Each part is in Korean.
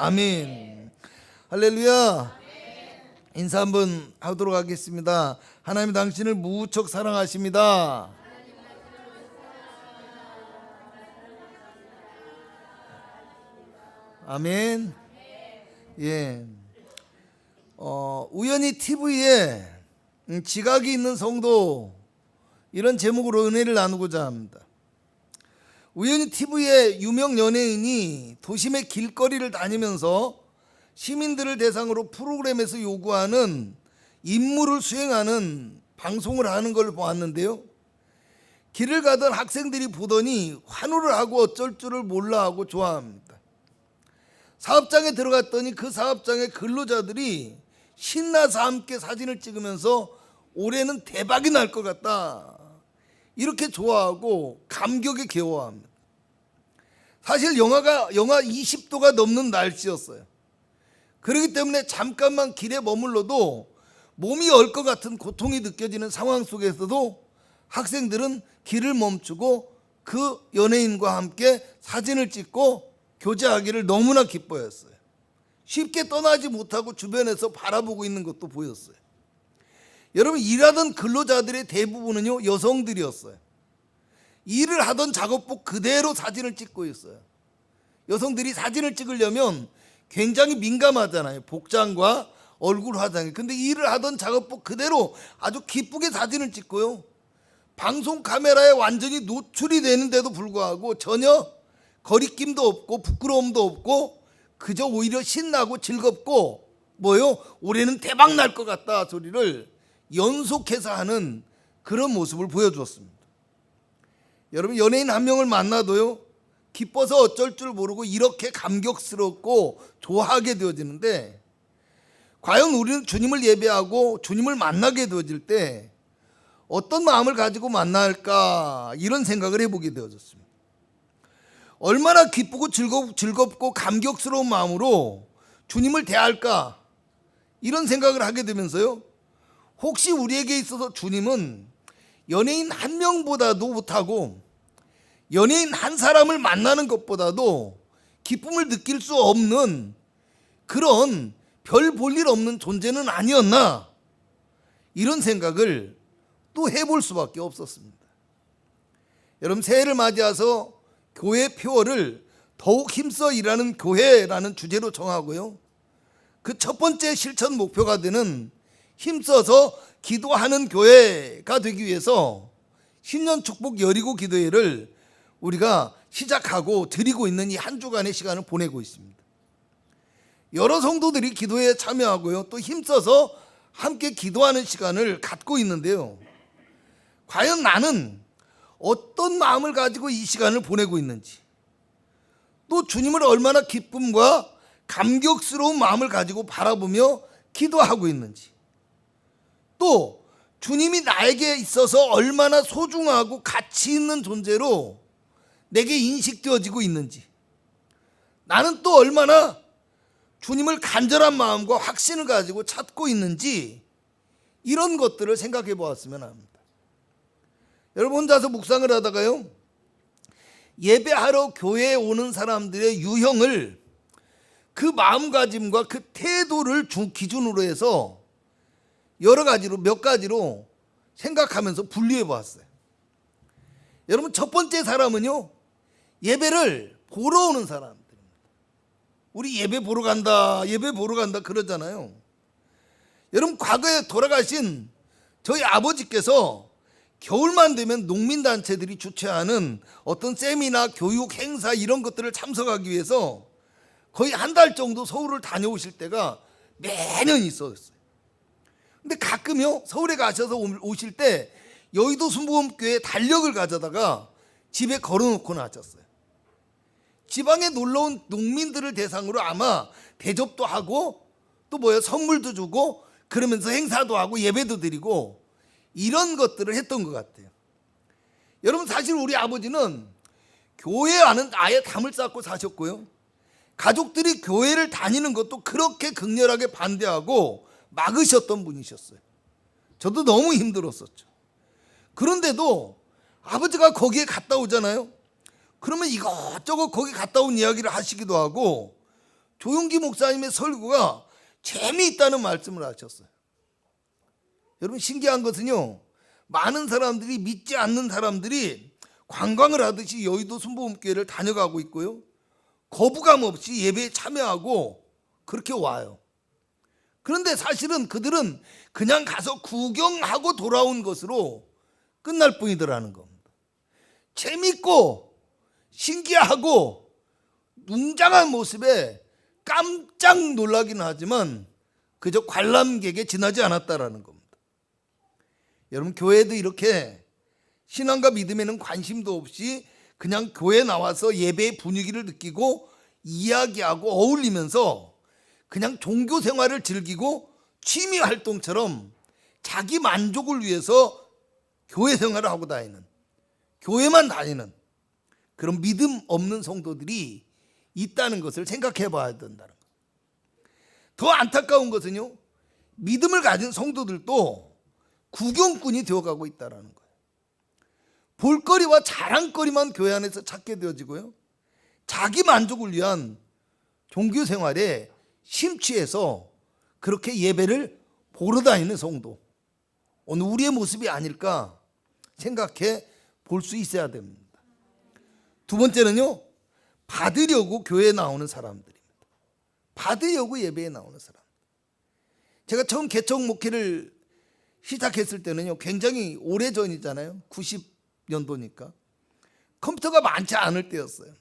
아멘. 할렐루야. 인사 한번 하도록 하겠습니다. 하나님 당신을 무척 사랑하십니다. 아멘. 예. 우연히 TV에 지각이 있는 성도, 이런 제목으로 은혜를 나누고자 합니다. 우연히 TV에 유명 연예인이 도심의 길거리를 다니면서 시민들을 대상으로 프로그램에서 요구하는 임무를 수행하는 방송을 하는 걸 보았는데요. 길을 가던 학생들이 보더니 환호를 하고 어쩔 줄을 몰라 하고 좋아합니다. 사업장에 들어갔더니 그 사업장의 근로자들이 신나서 함께 사진을 찍으면서 올해는 대박이 날 것 같다, 이렇게 좋아하고 감격에 겨워합니다. 사실 영하 20도가 넘는 날씨였어요. 그렇기 때문에 잠깐만 길에 머물러도 몸이 얼 것 같은 고통이 느껴지는 상황 속에서도 학생들은 길을 멈추고 그 연예인과 함께 사진을 찍고 교제하기를 너무나 기뻐했어요. 쉽게 떠나지 못하고 주변에서 바라보고 있는 것도 보였어요. 여러분, 일하던 근로자들의 대부분은요, 여성들이었어요. 일을 하던 작업복 그대로 사진을 찍고 있어요. 여성들이 사진을 찍으려면 굉장히 민감하잖아요. 복장과 얼굴 화장이. 근데 일을 하던 작업복 그대로 아주 기쁘게 사진을 찍고요, 방송 카메라에 완전히 노출이 되는데도 불구하고 전혀 거리낌도 없고 부끄러움도 없고 그저 오히려 신나고 즐겁고 올해는 대박 날 것 같다 소리를 연속해서 하는 그런 모습을 보여주었습니다. 여러분, 연예인 한 명을 만나도요, 기뻐서 어쩔 줄 모르고 이렇게 감격스럽고 좋아하게 되어지는데, 과연 우리는 주님을 예배하고 주님을 만나게 되어질 때 어떤 마음을 가지고 만날까, 이런 생각을 해보게 되어졌습니다. 얼마나 기쁘고 즐겁고 감격스러운 마음으로 주님을 대할까, 이런 생각을 하게 되면서요, 혹시 우리에게 있어서 주님은 연예인 한 명보다도 못하고 연예인 한 사람을 만나는 것보다도 기쁨을 느낄 수 없는 그런 별 볼 일 없는 존재는 아니었나, 이런 생각을 또 해볼 수밖에 없었습니다. 여러분, 새해를 맞이해서 교회 표어를 더욱 힘써 일하는 교회라는 주제로 정하고요, 그 첫 번째 실천 목표가 되는 힘써서 기도하는 교회가 되기 위해서 신년 축복 여리고 기도회를 우리가 시작하고 드리고 있는 이 한 주간의 시간을 보내고 있습니다. 여러 성도들이 기도에 참여하고요, 또 힘써서 함께 기도하는 시간을 갖고 있는데요, 과연 나는 어떤 마음을 가지고 이 시간을 보내고 있는지, 또 주님을 얼마나 기쁨과 감격스러운 마음을 가지고 바라보며 기도하고 있는지, 또 주님이 나에게 있어서 얼마나 소중하고 가치 있는 존재로 내게 인식되어지고 있는지, 나는 또 얼마나 주님을 간절한 마음과 확신을 가지고 찾고 있는지, 이런 것들을 생각해 보았으면 합니다. 여러분, 혼자서 묵상을 하다가요, 예배하러 교회에 오는 사람들의 유형을, 그 마음가짐과 그 태도를 기준으로 해서 여러 가지로, 몇 가지로 생각하면서 분류해 보았어요. 여러분, 첫 번째 사람은요, 예배를 보러 오는 사람들입니다. 우리 예배 보러 간다, 예배 보러 간다 그러잖아요. 여러분, 과거에 돌아가신 저희 아버지께서 겨울만 되면 농민단체들이 주최하는 어떤 세미나, 교육, 행사 이런 것들을 참석하기 위해서 거의 한 달 정도 서울을 다녀오실 때가 매년 있었어요. 근데 가끔요, 서울에 가셔서 오실 때 여의도 순복음교회 달력을 가져다가 집에 걸어놓고 나셨어요. 지방에 놀러온 농민들을 대상으로 아마 대접도 하고 또 선물도 주고 그러면서 행사도 하고 예배도 드리고 이런 것들을 했던 것 같아요. 여러분, 사실 우리 아버지는 교회와는 아예 담을 쌓고 사셨고요, 가족들이 교회를 다니는 것도 그렇게 극렬하게 반대하고 막으셨던 분이셨어요. 저도 너무 힘들었었죠. 그런데도 아버지가 거기에 갔다 오잖아요. 그러면 이것저것 거기 갔다 온 이야기를 하시기도 하고, 조용기 목사님의 설교가 재미있다는 말씀을 하셨어요. 여러분 신기한 것은요, 많은 사람들이, 믿지 않는 사람들이 관광을 하듯이 여의도 순복음교회를 다녀가고 있고요, 거부감 없이 예배에 참여하고 그렇게 와요. 그런데 사실은 그들은 그냥 가서 구경하고 돌아온 것으로 끝날 뿐이더라는 겁니다. 재밌고 신기하고 웅장한 모습에 깜짝 놀라기는 하지만 그저 관람객에 지나지 않았다라는 겁니다. 여러분 교회도 이렇게 신앙과 믿음에는 관심도 없이 그냥 교회 나와서 예배의 분위기를 느끼고 이야기하고 어울리면서 그냥 종교 생활을 즐기고 취미 활동처럼 자기 만족을 위해서 교회 생활을 하고 다니는, 교회만 다니는 그런 믿음 없는 성도들이 있다는 것을 생각해 봐야 된다는 거예요. 더 안타까운 것은요, 믿음을 가진 성도들도 구경꾼이 되어가고 있다는 거예요. 볼거리와 자랑거리만 교회 안에서 찾게 되어지고요, 자기 만족을 위한 종교 생활에 심취해서 그렇게 예배를 보러 다니는 성도, 오늘 우리의 모습이 아닐까 생각해 볼 수 있어야 됩니다. 두 번째는요, 받으려고 교회에 나오는 사람들입니다. 받으려고 예배에 나오는 사람. 제가 처음 개척 목회를 시작했을 때는요, 굉장히 오래전이잖아요. 90년도니까 컴퓨터가 많지 않을 때였어요.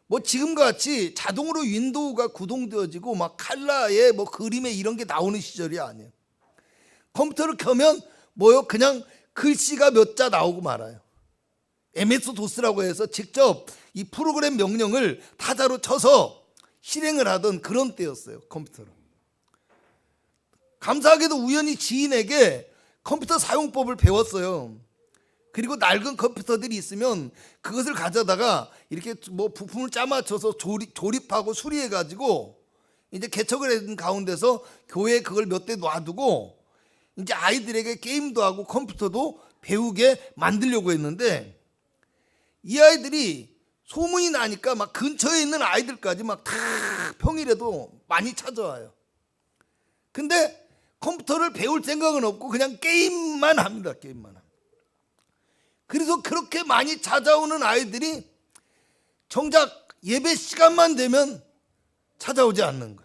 뭐 지금같이 자동으로 윈도우가 구동되어지고 막 칼라에 뭐 그림에 이런 게 나오는 시절이 아니에요. 컴퓨터를 켜면 뭐요, 그냥 글씨가 몇 자 나오고 말아요. MS 도스라고 해서 직접 이 프로그램 명령을 타자로 쳐서 실행을 하던 그런 때였어요, 컴퓨터로. 감사하게도 우연히 지인에게 컴퓨터 사용법을 배웠어요. 그리고 낡은 컴퓨터들이 있으면 그것을 가져다가 이렇게 뭐 부품을 짜맞춰서 조립하고 수리해가지고 이제 개척을 했던 가운데서 교회에 그걸 몇 대 놔두고 이제 아이들에게 게임도 하고 컴퓨터도 배우게 만들려고 했는데, 이 아이들이 소문이 나니까 막 근처에 있는 아이들까지 막 다 평일에도 많이 찾아와요. 근데 컴퓨터를 배울 생각은 없고 그냥 게임만 합니다. 게임만 합니다. 그래서 그렇게 많이 찾아오는 아이들이 정작 예배 시간만 되면 찾아오지 않는 거예요.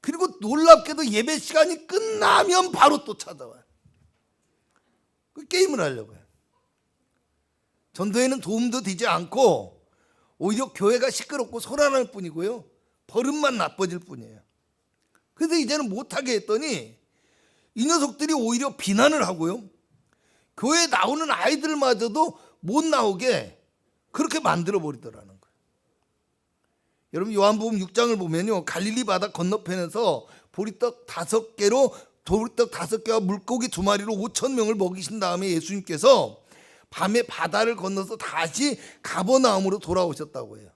그리고 놀랍게도 예배 시간이 끝나면 바로 또 찾아와요. 그 게임을 하려고 해요. 전도에는 도움도 되지 않고 오히려 교회가 시끄럽고 소란할 뿐이고요, 버릇만 나빠질 뿐이에요. 그래서 이제는 못하게 했더니 이 녀석들이 오히려 비난을 하고요, 교회에 나오는 아이들마저도 못 나오게 그렇게 만들어 버리더라는 거예요. 여러분 요한복음 6장을 보면요, 갈릴리 바다 건너편에서 보리떡 5개로 보리떡 5개와 물고기 2마리로 5,000명을 먹이신 다음에 예수님께서 밤에 바다를 건너서 다시 가버나움으로 돌아오셨다고 해요.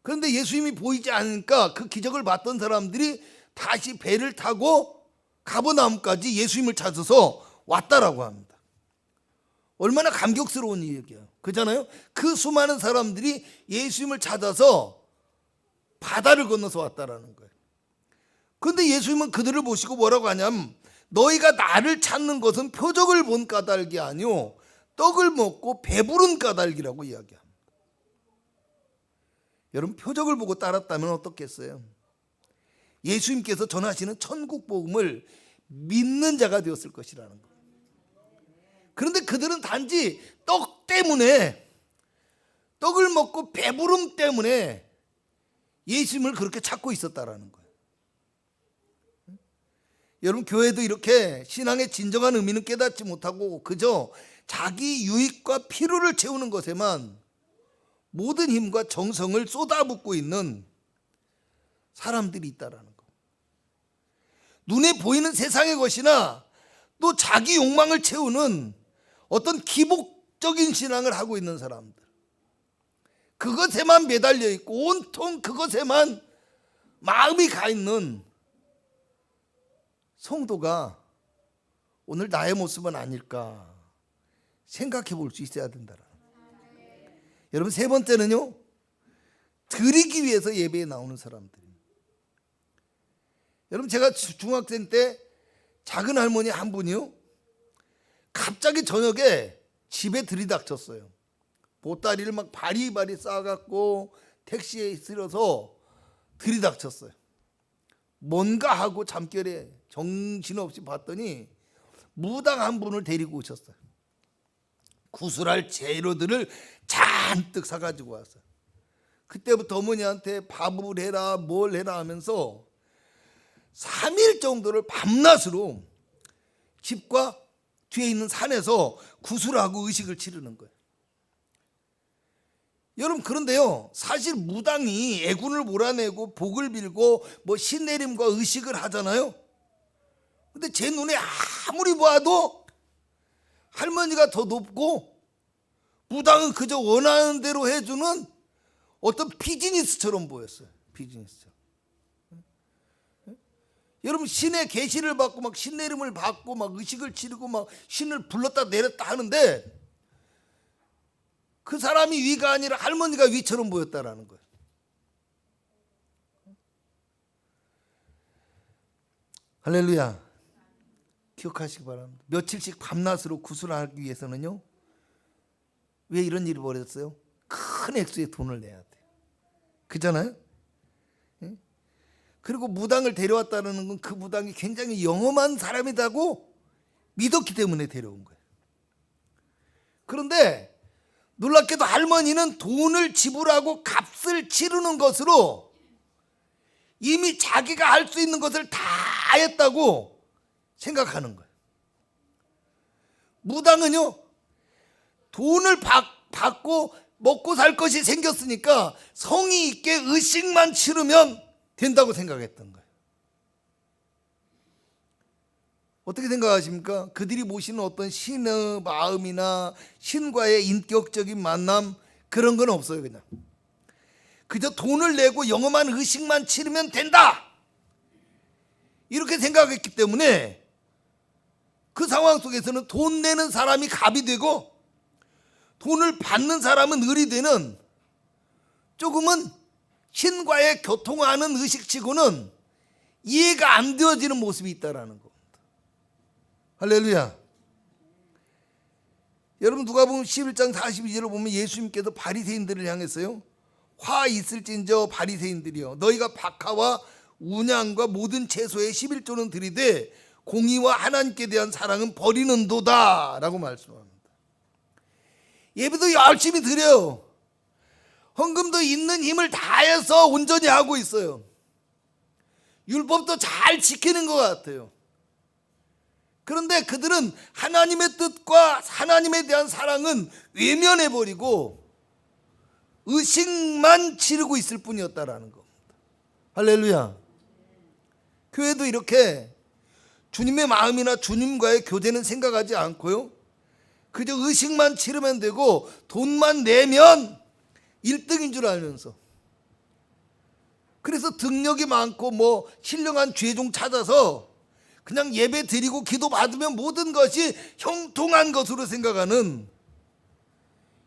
그런데 예수님이 보이지 않으니까 그 기적을 봤던 사람들이 다시 배를 타고 가버나움까지 예수님을 찾아서 왔다라고 합니다. 얼마나 감격스러운 얘기예요. 그렇잖아요? 그 수많은 사람들이 예수님을 찾아서 바다를 건너서 왔다라는 거예요. 그런데 예수님은 그들을 보시고 뭐라고 하냐면, 너희가 나를 찾는 것은 표적을 본 까닭이 아니요 떡을 먹고 배부른 까닭이라고 이야기합니다. 여러분 표적을 보고 따랐다면 어떻겠어요? 예수님께서 전하시는 천국 복음을 믿는 자가 되었을 것이라는 거예요. 그런데 그들은 단지 떡 때문에, 떡을 먹고 배부름 때문에 예수님을 그렇게 찾고 있었다라는 거예요. 여러분 교회도 이렇게 신앙의 진정한 의미는 깨닫지 못하고 그저 자기 유익과 필요를 채우는 것에만 모든 힘과 정성을 쏟아붓고 있는 사람들이 있다라는 거예요. 눈에 보이는 세상의 것이나 또 자기 욕망을 채우는 어떤 기복적인 신앙을 하고 있는 사람들, 그것에만 매달려 있고 온통 그것에만 마음이 가 있는 성도가 오늘 나의 모습은 아닐까 생각해 볼 수 있어야 된다. 여러분 세 번째는요, 드리기 위해서 예배에 나오는 사람들입니다. 여러분, 제가 중학생 때 작은 할머니 한 분이요, 갑자기 저녁에 집에 들이닥쳤어요. 보따리를 막 바리바리 싸갖고 택시에 실어서 들이닥쳤어요. 뭔가 하고 잠결에 정신없이 봤더니 무당 한 분을 데리고 오셨어요. 구슬할 재료들을 잔뜩 사가지고 왔어요. 그때부터 어머니한테 밥을 해라 뭘 해라 하면서 3일 정도를 밤낮으로 집과 뒤에 있는 산에서 구슬하고 의식을 치르는 거예요. 여러분, 그런데요, 사실 무당이 애군을 몰아내고 복을 빌고 뭐 신내림과 의식을 하잖아요. 근데 제 눈에 아무리 봐도 할머니가 더 높고 무당은 그저 원하는 대로 해주는 어떤 비즈니스처럼 보였어요. 비즈니스처럼. 여러분, 신의 계시를 받고 막 신내림을 받고 막 의식을 치르고 막 신을 불렀다 내렸다 하는데 그 사람이 위가 아니라 할머니가 위처럼 보였다라는 거예요. 할렐루야. 기억하시기 바랍니다. 며칠씩 밤낮으로 구슬하기 위해서는요, 왜 이런 일이 벌어졌어요? 큰 액수의 돈을 내야 돼요. 그잖아요? 그리고 무당을 데려왔다는 건 그 무당이 굉장히 영험한 사람이라고 믿었기 때문에 데려온 거예요. 그런데 놀랍게도 할머니는 돈을 지불하고 값을 치르는 것으로 이미 자기가 할 수 있는 것을 다 했다고 생각하는 거예요. 무당은요, 돈을 받고 먹고 살 것이 생겼으니까 성의 있게 의식만 치르면 된다고 생각했던 거예요. 어떻게 생각하십니까? 그들이 모시는 어떤 신의 마음이나 신과의 인격적인 만남, 그런 건 없어요. 그냥 그저 돈을 내고 영험한 의식만 치르면 된다, 이렇게 생각했기 때문에 그 상황 속에서는 돈 내는 사람이 갑이 되고 돈을 받는 사람은 을이 되는, 조금은 신과의 교통하는 의식치고는 이해가 안 되어지는 모습이 있다라는 겁니다. 할렐루야. 여러분, 누가복음 11장 42절을 보면 예수님께서 바리새인들을 향했어요. 화 있을진저 바리새인들이여, 너희가 박하와 운양과 모든 채소의 11조는 드리되 공의와 하나님께 대한 사랑은 버리는도다 라고 말씀합니다. 예배도 열심히 드려요. 헌금도 있는 힘을 다해서 온전히 하고 있어요. 율법도 잘 지키는 것 같아요. 그런데 그들은 하나님의 뜻과 하나님에 대한 사랑은 외면해버리고 의식만 치르고 있을 뿐이었다라는 겁니다. 할렐루야. 교회도 이렇게 주님의 마음이나 주님과의 교제는 생각하지 않고요, 그저 의식만 치르면 되고 돈만 내면 1등인 줄 알면서, 그래서 등력이 많고 뭐 신령한 죄종 찾아서 그냥 예배 드리고 기도 받으면 모든 것이 형통한 것으로 생각하는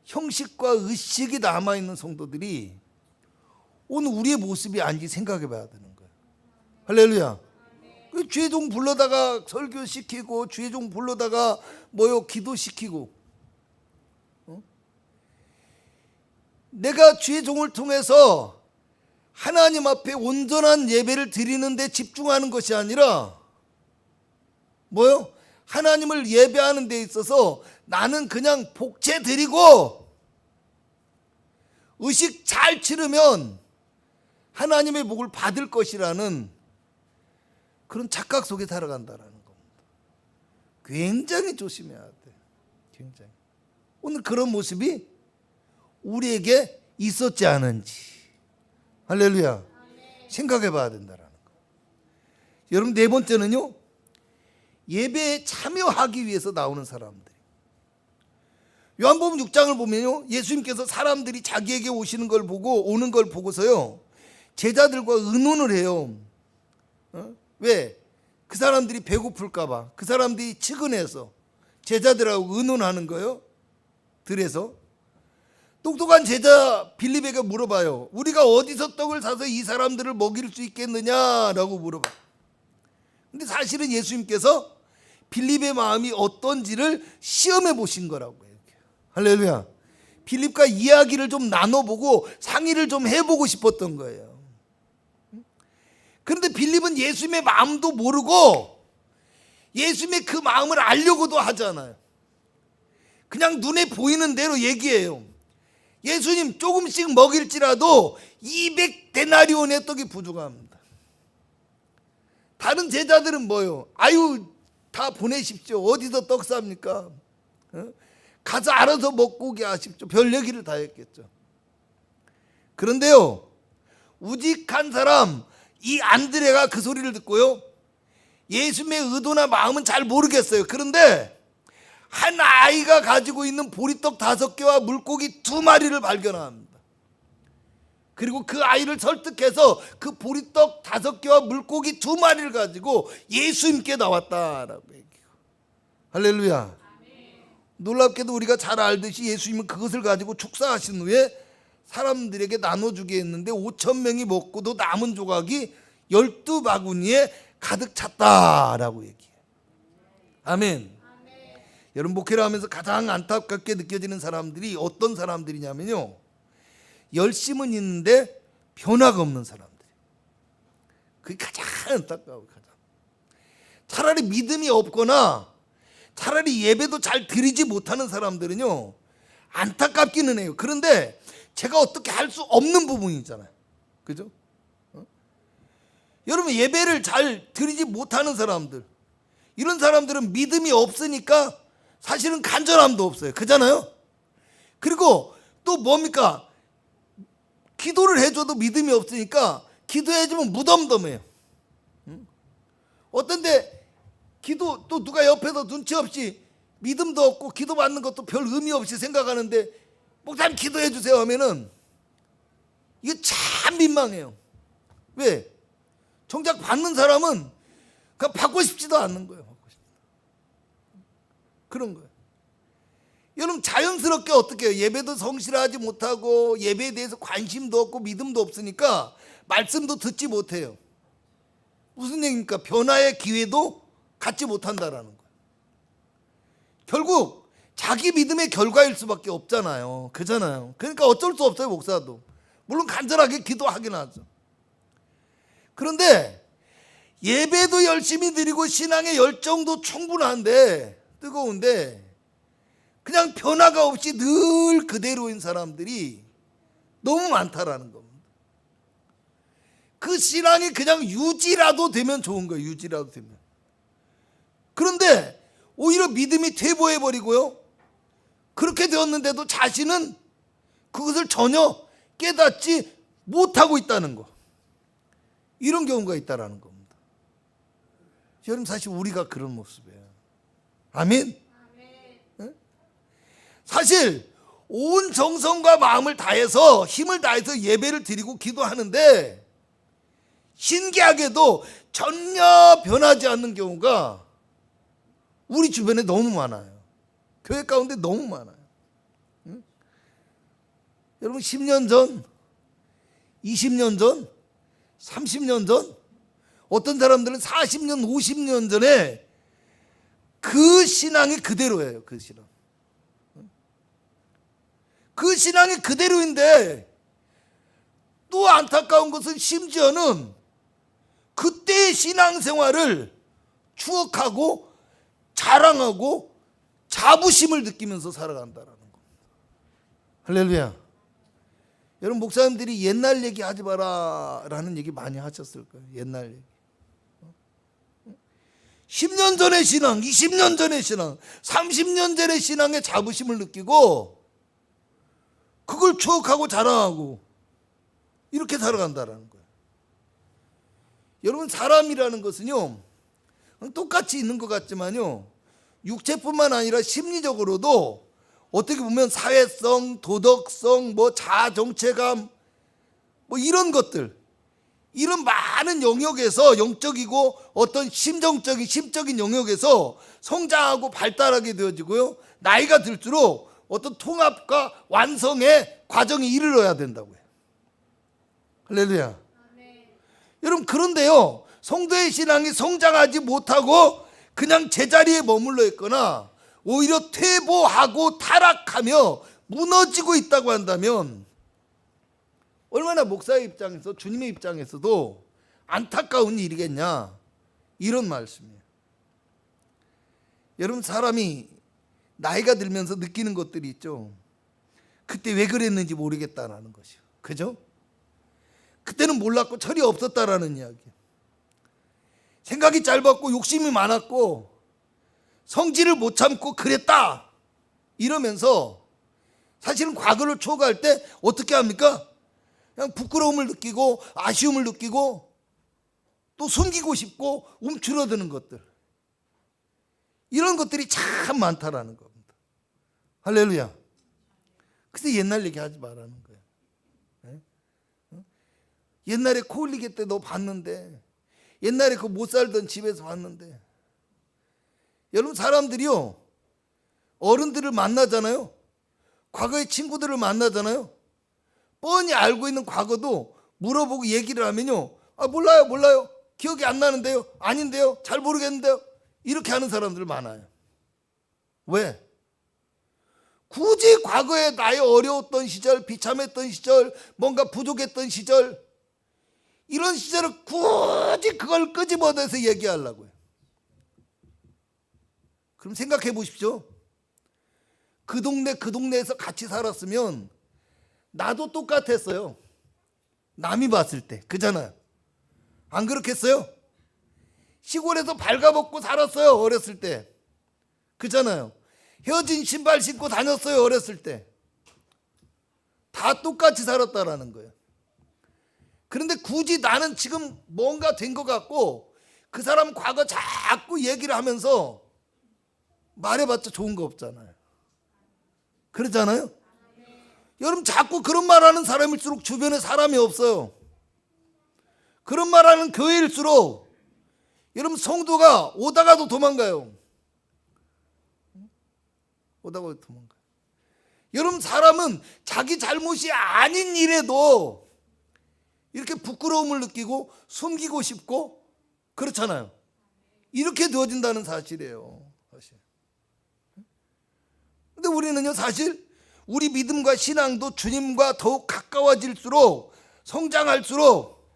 형식과 의식이 남아있는 성도들이 오늘 우리의 모습이 아닌지 생각해 봐야 되는 거예요. 할렐루야. 죄종 불러다가 설교시키고 죄종 불러다가 기도시키고, 내가 죄종을 통해서 하나님 앞에 온전한 예배를 드리는 데 집중하는 것이 아니라 하나님을 예배하는 데 있어서 나는 그냥 복채 드리고 의식 잘 치르면 하나님의 복을 받을 것이라는 그런 착각 속에 살아간다라는 겁니다. 굉장히 조심해야 돼. 굉장히. 오늘 그런 모습이 우리에게 있었지 않은지, 할렐루야, 생각해 봐야 된다라는 거. 여러분, 네 번째는요, 예배에 참여하기 위해서 나오는 사람들. 요한복음 6장을 보면요, 예수님께서 사람들이 자기에게 오는 걸 보고서요, 제자들과 의논을 해요. 왜? 그 사람들이 배고플까봐, 그 사람들이 측은해서 제자들하고 의논하는 거예요. 들에서 똑똑한 제자 빌립에게 물어봐요. 우리가 어디서 떡을 사서 이 사람들을 먹일 수 있겠느냐라고 물어봐. 근데 사실은 예수님께서 빌립의 마음이 어떤지를 시험해 보신 거라고 해요. 할렐루야. 빌립과 이야기를 좀 나눠보고 상의를 좀 해보고 싶었던 거예요. 그런데 빌립은 예수님의 마음도 모르고 예수님의 그 마음을 알려고도 하잖아요. 그냥 눈에 보이는 대로 얘기해요. 예수님 조금씩 먹일지라도 200데나리온의 떡이 부족합니다. 다른 제자들은 뭐요? 아유, 다 보내십시오. 어디서 떡 삽니까? 가서 알아서 먹고 오게 하십시오. 별 얘기를 다 했겠죠. 그런데요, 우직한 사람 이 안드레가 그 소리를 듣고요, 예수님의 의도나 마음은 잘 모르겠어요. 그런데 한 아이가 가지고 있는 보리떡 5개와 물고기 2마리를 발견합니다. 그리고 그 아이를 설득해서 그 보리떡 5개와 물고기 2마리를 가지고 예수님께 나왔다라고 얘기해요. 할렐루야. 놀랍게도 우리가 잘 알듯이 예수님은 그것을 가지고 축사하신 후에 사람들에게 나눠주게 했는데 5,000명이 먹고도 남은 조각이 12바구니에 가득 찼다라고 얘기해요. 아멘. 여러분, 목회를 하면서 가장 안타깝게 느껴지는 사람들이 어떤 사람들이냐면요, 열심은 있는데 변화가 없는 사람들. 그게 가장 안타까워요. 차라리 믿음이 없거나 차라리 예배도 잘 드리지 못하는 사람들은요, 안타깝기는 해요. 그런데 제가 어떻게 할 수 없는 부분이 있잖아요. 그죠? 여러분, 예배를 잘 드리지 못하는 사람들, 이런 사람들은 믿음이 없으니까 사실은 간절함도 없어요. 그잖아요? 그리고 또 뭡니까? 기도를 해줘도 믿음이 없으니까 기도해주면 무덤덤해요. 어떤데 기도 또 누가 옆에서 눈치 없이 믿음도 없고 기도 받는 것도 별 의미 없이 생각하는데 목사님 기도해 주세요 하면은 이게 참 민망해요. 왜? 정작 받는 사람은 그냥 받고 싶지도 않는 거예요. 그런 거예요. 여러분, 자연스럽게 어떻게 해요? 예배도 성실하지 못하고 예배에 대해서 관심도 없고 믿음도 없으니까 말씀도 듣지 못해요. 무슨 얘기입니까? 변화의 기회도 갖지 못한다라는 거예요. 결국 자기 믿음의 결과일 수밖에 없잖아요. 그잖아요. 그러니까 어쩔 수 없어요, 목사도. 물론 간절하게 기도하긴 하죠. 그런데 예배도 열심히 드리고 신앙의 열정도 충분한데, 뜨거운데 그냥 변화가 없이 늘 그대로인 사람들이 너무 많다라는 겁니다. 그 신앙이 그냥 유지라도 되면 좋은 거예요. 유지라도 되면. 그런데 오히려 믿음이 퇴보해버리고요, 그렇게 되었는데도 자신은 그것을 전혀 깨닫지 못하고 있다는 거, 이런 경우가 있다라는 겁니다. 여러분, 사실 우리가 그런 모습이에요. 아멘. 사실 온 정성과 마음을 다해서 힘을 다해서 예배를 드리고 기도하는데 신기하게도 전혀 변하지 않는 경우가 우리 주변에 너무 많아요. 교회 가운데 너무 많아요. 여러분, 10년 전, 20년 전, 30년 전, 어떤 사람들은 40년, 50년 전에 그 신앙이 그대로예요. 그 신앙. 그 신앙이 그대로인데 또 안타까운 것은 심지어는 그때의 신앙생활을 추억하고 자랑하고 자부심을 느끼면서 살아간다라는 겁니다. 할렐루야. 여러분, 목사님들이 옛날 얘기 하지 마라 라는 얘기 많이 하셨을 거예요. 옛날 얘기. 10년 전의 신앙, 20년 전의 신앙, 30년 전의 신앙에 자부심을 느끼고 그걸 추억하고 자랑하고 이렇게 살아간다는 거예요. 여러분, 사람이라는 것은요, 똑같이 있는 것 같지만요, 육체뿐만 아니라 심리적으로도 어떻게 보면 사회성, 도덕성, 자아 정체감, 이런 것들, 이런 많은 영역에서, 영적이고 어떤 심적인 영역에서 성장하고 발달하게 되어지고요, 나이가 들수록 어떤 통합과 완성의 과정에 이르러야 된다고요. 할렐루야. 여러분, 그런데요, 성도의 신앙이 성장하지 못하고 그냥 제자리에 머물러 있거나 오히려 퇴보하고 타락하며 무너지고 있다고 한다면 얼마나 목사의 입장에서, 주님의 입장에서도 안타까운 일이겠냐, 이런 말씀이에요. 여러분, 사람이 나이가 들면서 느끼는 것들이 있죠. 그때 왜 그랬는지 모르겠다라는 것이요. 그죠? 그때는 몰랐고 철이 없었다라는 이야기. 생각이 짧았고 욕심이 많았고 성질을 못 참고 그랬다, 이러면서 사실은 과거를 추억할 때 어떻게 합니까? 그냥 부끄러움을 느끼고 아쉬움을 느끼고 또 숨기고 싶고 움츠러드는 것들, 이런 것들이 참 많다라는 겁니다. 할렐루야. 그래서 옛날 얘기하지 말라는 거예요. 옛날에 코흘리게 때 너 봤는데, 옛날에 그 못 살던 집에서 봤는데. 여러분, 사람들이요, 어른들을 만나잖아요. 과거의 친구들을 만나잖아요. 뻔히 알고 있는 과거도 물어보고 얘기를 하면요, 아, 몰라요, 기억이 안 나는데요, 아닌데요, 잘 모르겠는데요, 이렇게 하는 사람들 많아요. 왜? 굳이 과거에 나의 어려웠던 시절, 비참했던 시절, 뭔가 부족했던 시절, 이런 시절을 굳이 그걸 끄집어내서 얘기하려고요. 그럼 생각해 보십시오. 그 동네에서 같이 살았으면 나도 똑같았어요. 남이 봤을 때. 그잖아요. 안 그렇겠어요? 시골에서 발가벗고 살았어요, 어렸을 때. 그잖아요. 헤어진 신발 신고 다녔어요, 어렸을 때. 다 똑같이 살았다라는 거예요. 그런데 굳이 나는 지금 뭔가 된 것 같고 그 사람 과거 자꾸 얘기를 하면서 말해봤자 좋은 거 없잖아요. 그러잖아요. 여러분, 자꾸 그런 말하는 사람일수록 주변에 사람이 없어요. 그런 말하는 교회일수록 여러분, 성도가 오다가도 도망가요. 오다가도 도망가요. 여러분, 사람은 자기 잘못이 아닌 일에도 이렇게 부끄러움을 느끼고 숨기고 싶고 그렇잖아요. 이렇게 되어진다는 사실이에요, 사실. 근데 우리는요, 사실 우리 믿음과 신앙도 주님과 더욱 가까워질수록, 성장할수록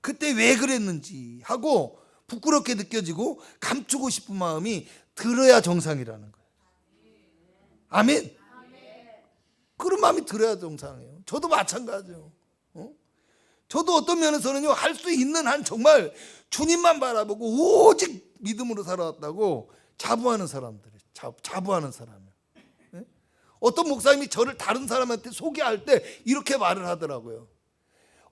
그때 왜 그랬는지 하고 부끄럽게 느껴지고 감추고 싶은 마음이 들어야 정상이라는 거예요. 아멘. 그런 마음이 들어야 정상이에요. 저도 마찬가지예요. 저도 어떤 면에서는요, 할 수 있는 한 정말 주님만 바라보고 오직 믿음으로 살아왔다고 자부하는 사람들이에요. 자부하는 사람이에요. 어떤 목사님이 저를 다른 사람한테 소개할 때 이렇게 말을 하더라고요.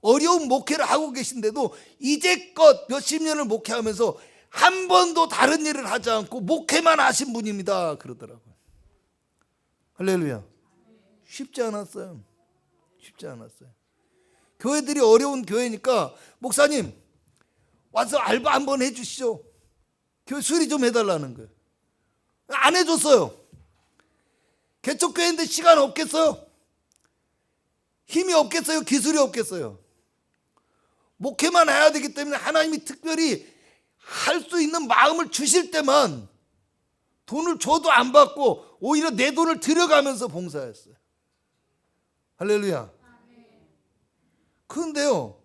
어려운 목회를 하고 계신데도 이제껏 몇십 년을 목회하면서 한 번도 다른 일을 하지 않고 목회만 하신 분입니다, 그러더라고요. 할렐루야. 쉽지 않았어요. 쉽지 않았어요. 교회들이 어려운 교회니까 목사님 와서 알바 한번 해주시죠. 교회 수리 좀 해달라는 거예요. 안 해줬어요. 개척교회인데 시간 없겠어요? 힘이 없겠어요? 기술이 없겠어요? 목회만 해야 되기 때문에 하나님이 특별히 할 수 있는 마음을 주실 때만 돈을 줘도 안 받고 오히려 내 돈을 들여가면서 봉사했어요. 할렐루야. 그런데요,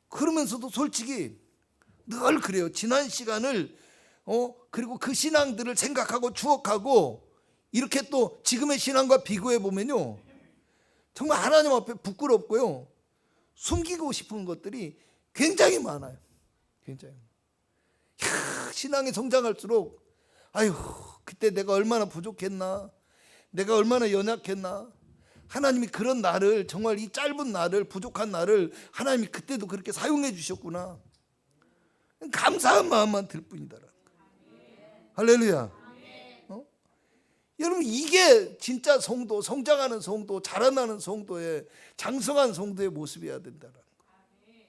그러면서도 솔직히 늘 그래요. 지난 시간을 그리고 그 신앙들을 생각하고 추억하고 이렇게 또 지금의 신앙과 비교해 보면요, 정말 하나님 앞에 부끄럽고요, 숨기고 싶은 것들이 굉장히 많아요. 굉장히. 신앙이 성장할수록 아유, 그때 내가 얼마나 부족했나, 내가 얼마나 연약했나, 하나님이 그런 나를, 정말 이 짧은 나를, 부족한 나를 하나님이 그때도 그렇게 사용해 주셨구나, 감사한 마음만 들 뿐이다. 할렐루야. 여러분, 이게 진짜 성도, 성장하는 성도, 자라나는 성도의, 장성한 성도의 모습이어야 된다는 거예요.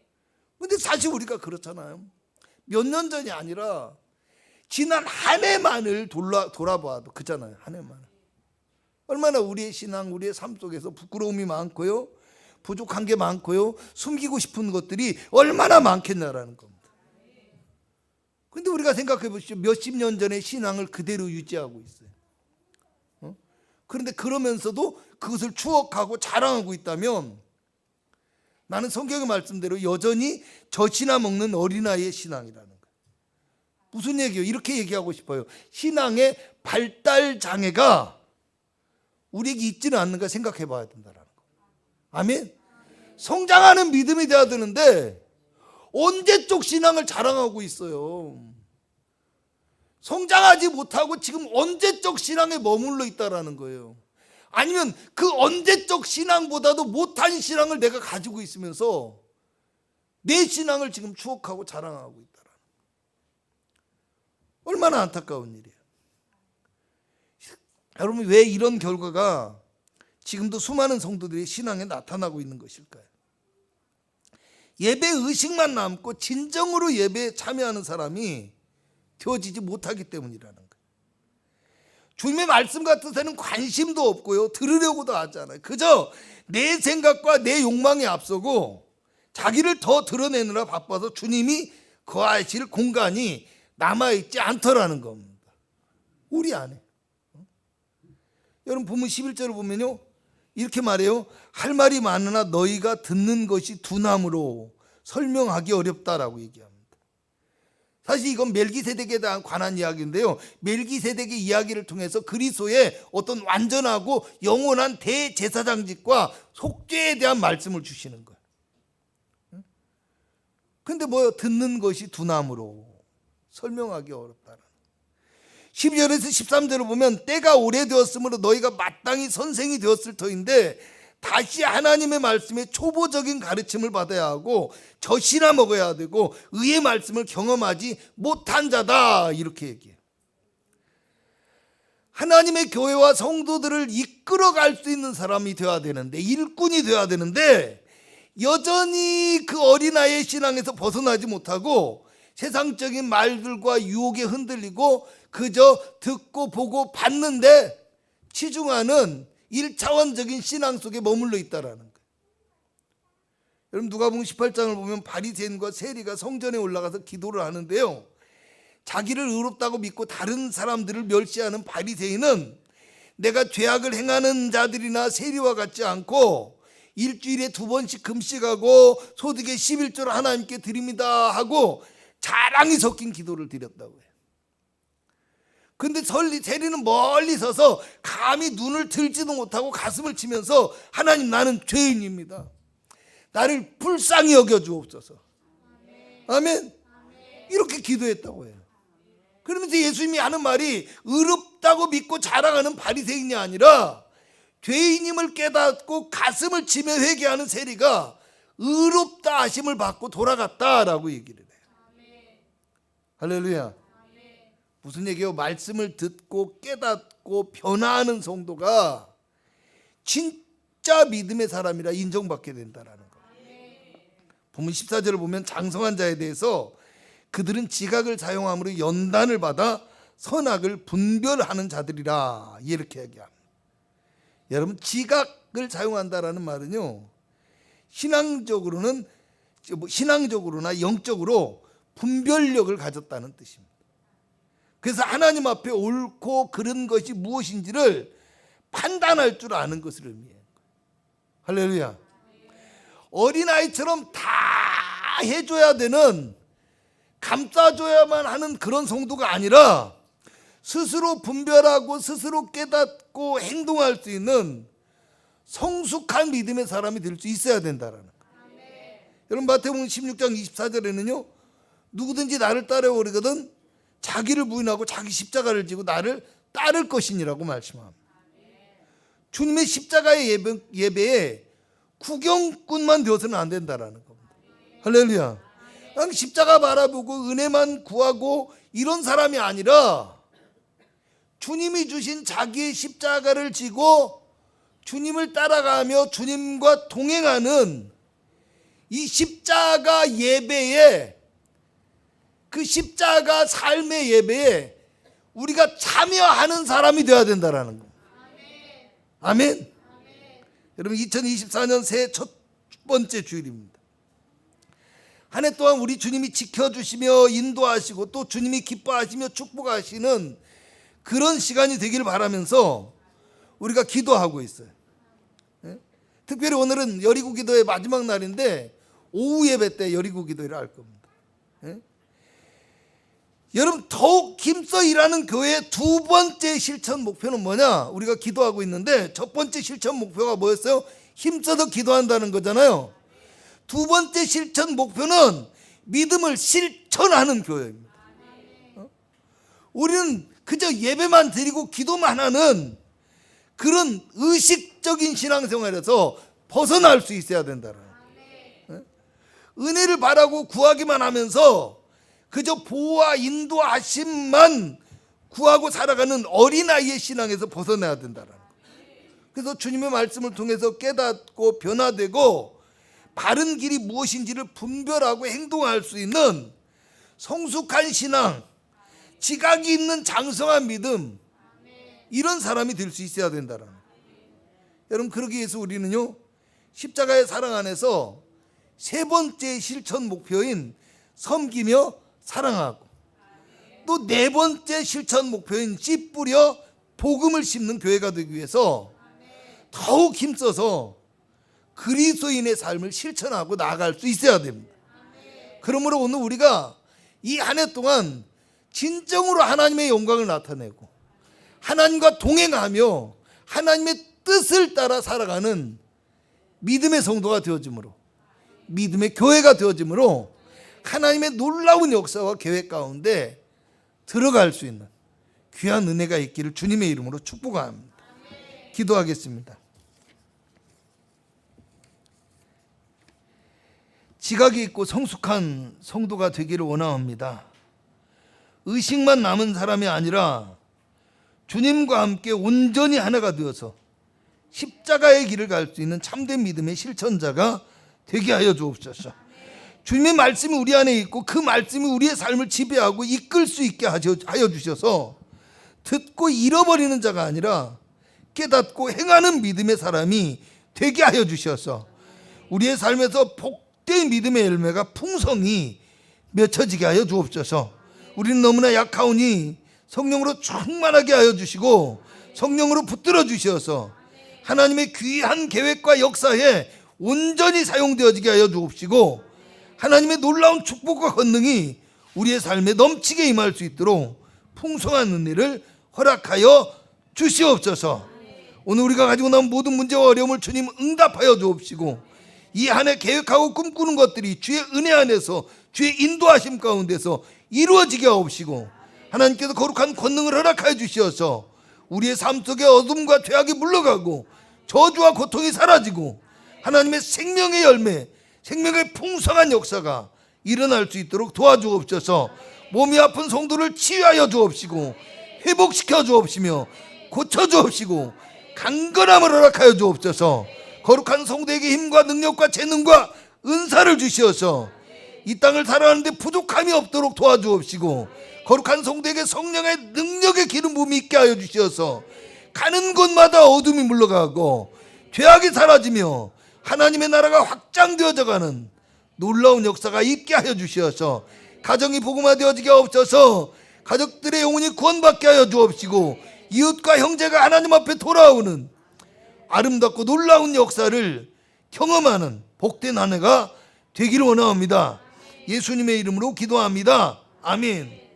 근데 사실 우리가 그렇잖아요. 몇 년 전이 아니라 지난 한 해만을 돌아봐도 그잖아요. 한 해만. 얼마나 우리의 신앙, 우리의 삶 속에서 부끄러움이 많고요, 부족한 게 많고요, 숨기고 싶은 것들이 얼마나 많겠냐라는 겁니다. 근데 우리가 생각해 보시죠. 몇십 년 전의 신앙을 그대로 유지하고 있어요. 그런데 그러면서도 그것을 추억하고 자랑하고 있다면 나는 성경의 말씀대로 여전히 젖이나 먹는 어린아이의 신앙이라는 거예요. 무슨 얘기예요? 이렇게 얘기하고 싶어요. 신앙의 발달 장애가 우리에게 있지는 않는가 생각해 봐야 된다는 거예요. 아멘? 성장하는 믿음이 돼야 되는데 언제적 신앙을 자랑하고 있어요. 성장하지 못하고 지금 언제적 신앙에 머물러 있다라는 거예요. 아니면 그 언제적 신앙보다도 못한 신앙을 내가 가지고 있으면서 내 신앙을 지금 추억하고 자랑하고 있다라는 거예요. 얼마나 안타까운 일이에요. 여러분, 왜 이런 결과가 지금도 수많은 성도들의 신앙에 나타나고 있는 것일까요? 예배 의식만 남고 진정으로 예배에 참여하는 사람이 되어지지 못하기 때문이라는 거예요. 주님의 말씀 같은 데는 관심도 없고요, 들으려고도 하지 않아요. 그저 내 생각과 내 욕망에 앞서고 자기를 더 드러내느라 바빠서 주님이 거하실 공간이 남아있지 않더라는 겁니다. 우리 안에. 여러분, 본문 11절을 보면요, 이렇게 말해요. 할 말이 많으나 너희가 듣는 것이 둔함으로 설명하기 어렵다라고 얘기합니다. 사실 이건 멜기세덱에 관한 이야기인데요, 멜기세덱의 이야기를 통해서 그리스도의 어떤 완전하고 영원한 대제사장직과 속죄에 대한 말씀을 주시는 거예요. 근데 뭐요? 듣는 것이 둔함으로 설명하기 어렵다는. 12절에서 13절을 보면 때가 오래되었으므로 너희가 마땅히 선생이 되었을 터인데 다시 하나님의 말씀에 초보적인 가르침을 받아야 하고 젖이나 먹어야 되고 의의 말씀을 경험하지 못한 자다, 이렇게 얘기해요. 하나님의 교회와 성도들을 이끌어갈 수 있는 사람이 되어야 되는데, 일꾼이 되어야 되는데 여전히 그 어린아이의 신앙에서 벗어나지 못하고 세상적인 말들과 유혹에 흔들리고 그저 듣고 보고 봤는데 치중하는 1차원적인 신앙 속에 머물러 있다라는 거예요. 여러분, 누가복음 18장을 보면 바리새인과 세리가 성전에 올라가서 기도를 하는데요, 자기를 의롭다고 믿고 다른 사람들을 멸시하는 바리새인은 내가 죄악을 행하는 자들이나 세리와 같지 않고 일주일에 2번씩 금식하고 소득의 11조를 하나님께 드립니다 하고 자랑이 섞인 기도를 드렸다고 해요. 근데 세리는 멀리 서서 감히 눈을 들지도 못하고 가슴을 치면서 하나님, 나는 죄인입니다. 나를 불쌍히 여겨주옵소서. 아멘. 이렇게 기도했다고 해요. 그러면서 예수님이 하는 말이 의롭다고 믿고 자랑하는 바리새인이 아니라 죄인임을 깨닫고 가슴을 치며 회개하는 세리가 의롭다 하심을 받고 돌아갔다라고 얘기를 해요. 할렐루야. 무슨 얘기예요? 말씀을 듣고 깨닫고 변화하는 성도가 진짜 믿음의 사람이라 인정받게 된다라는 거예요. 본문 14절을 보면 장성한 자에 대해서 그들은 지각을 사용함으로 연단을 받아 선악을 분별하는 자들이라, 이렇게 얘기합니다. 여러분, 지각을 사용한다라는 말은요, 신앙적으로나 영적으로 분별력을 가졌다는 뜻입니다. 그래서 하나님 앞에 옳고 그른 것이 무엇인지를 판단할 줄 아는 것을 의미해요. 할렐루야. 어린아이처럼 다 해줘야 되는, 감싸줘야만 하는 그런 성도가 아니라 스스로 분별하고 스스로 깨닫고 행동할 수 있는 성숙한 믿음의 사람이 될 수 있어야 된다라는 거예요. 여러분, 마태복음 16장 24절에는요 누구든지 나를 따라오려거든 자기를 부인하고 자기 십자가를 지고 나를 따를 것이니라고 말씀합니다. 주님의 십자가의 예배에 구경꾼만 되어서는 안 된다라는 겁니다. 할렐루야. 그냥 십자가 바라보고 은혜만 구하고 이런 사람이 아니라 주님이 주신 자기의 십자가를 지고 주님을 따라가며 주님과 동행하는 이 십자가 예배에, 그 십자가 삶의 예배에 우리가 참여하는 사람이 되어야 된다라는 거예요. 아멘. 여러분 2024년 새해 첫 번째 주일입니다. 한 해 동안 우리 주님이 지켜주시며 인도하시고 또 주님이 기뻐하시며 축복하시는 그런 시간이 되기를 바라면서 우리가 기도하고 있어요. 특별히 오늘은 여리고 기도의 마지막 날인데 오후 예배 때 여리고 기도를 할 겁니다. 여러분 더욱 힘써 일하는 교회의 두 번째 실천 목표는 뭐냐? 우리가 기도하고 있는데 첫 번째 실천 목표가 뭐였어요? 힘써서 기도한다는 거잖아요. 두 번째 실천 목표는 믿음을 실천하는 교회입니다. 우리는 그저 예배만 드리고 기도만 하는 그런 의식적인 신앙생활에서 벗어날 수 있어야 된다는 거예요. 은혜를 바라고 구하기만 하면서 그저 보호와 인도하심만 구하고 살아가는 어린아이의 신앙에서 벗어나야 된다는 거예요. 그래서 주님의 말씀을 통해서 깨닫고 변화되고 바른 길이 무엇인지를 분별하고 행동할 수 있는 성숙한 신앙, 지각이 있는 장성한 믿음, 이런 사람이 될 수 있어야 된다는 거예요. 여러분 그러기 위해서 우리는요 십자가의 사랑 안에서 세 번째 실천 목표인 섬기며 사랑하고 또 네 번째 실천 목표인 씨 뿌려 복음을 심는 교회가 되기 위해서 더욱 힘써서 그리스도인의 삶을 실천하고 나아갈 수 있어야 됩니다. 그러므로 오늘 우리가 이 한 해 동안 진정으로 하나님의 영광을 나타내고 하나님과 동행하며 하나님의 뜻을 따라 살아가는 믿음의 성도가 되어짐으로, 믿음의 교회가 되어짐으로 하나님의 놀라운 역사와 계획 가운데 들어갈 수 있는 귀한 은혜가 있기를 주님의 이름으로 축복합니다. 기도하겠습니다. 지각이 있고 성숙한 성도가 되기를 원합니다. 의식만 남은 사람이 아니라 주님과 함께 온전히 하나가 되어서 십자가의 길을 갈 수 있는 참된 믿음의 실천자가 되게 하여 주옵소서. 주님의 말씀이 우리 안에 있고 그 말씀이 우리의 삶을 지배하고 이끌 수 있게 하여 주셔서 듣고 잃어버리는 자가 아니라 깨닫고 행하는 믿음의 사람이 되게 하여 주셔서 우리의 삶에서 복된 믿음의 열매가 풍성히 맺혀지게 하여 주옵소서. 우리는 너무나 약하오니 성령으로 충만하게 하여 주시고 성령으로 붙들어 주셔서 하나님의 귀한 계획과 역사에 온전히 사용되어지게 하여 주옵시고 하나님의 놀라운 축복과 권능이 우리의 삶에 넘치게 임할 수 있도록 풍성한 은혜를 허락하여 주시옵소서. 오늘 우리가 가지고 나온 모든 문제와 어려움을 주님 응답하여 주옵시고 이 한 해 계획하고 꿈꾸는 것들이 주의 은혜 안에서 주의 인도하심 가운데서 이루어지게 하옵시고 하나님께서 거룩한 권능을 허락하여 주시어서 우리의 삶 속에 어둠과 죄악이 물러가고 저주와 고통이 사라지고 하나님의 생명의 열매, 생명의 풍성한 역사가 일어날 수 있도록 도와주옵소서. 몸이 아픈 성도를 치유하여 주옵시고 회복시켜 주옵시며 고쳐 주옵시고 강건함을 허락하여 주옵소서. 거룩한 성도에게 힘과 능력과 재능과 은사를 주시어서 이 땅을 살아가는데 부족함이 없도록 도와주옵시고 거룩한 성도에게 성령의 능력의 기름 부음이 있게 하여 주시어서 가는 곳마다 어둠이 물러가고 죄악이 사라지며 하나님의 나라가 확장되어져 가는 놀라운 역사가 있게 하여 주시어서 가정이 복음화되어지게 하옵소서. 가족들의 영혼이 구원받게 하여 주옵시고 이웃과 형제가 하나님 앞에 돌아오는 아름답고 놀라운 역사를 경험하는 복된 한 해가 되기를 원합니다. 예수님의 이름으로 기도합니다. 아멘.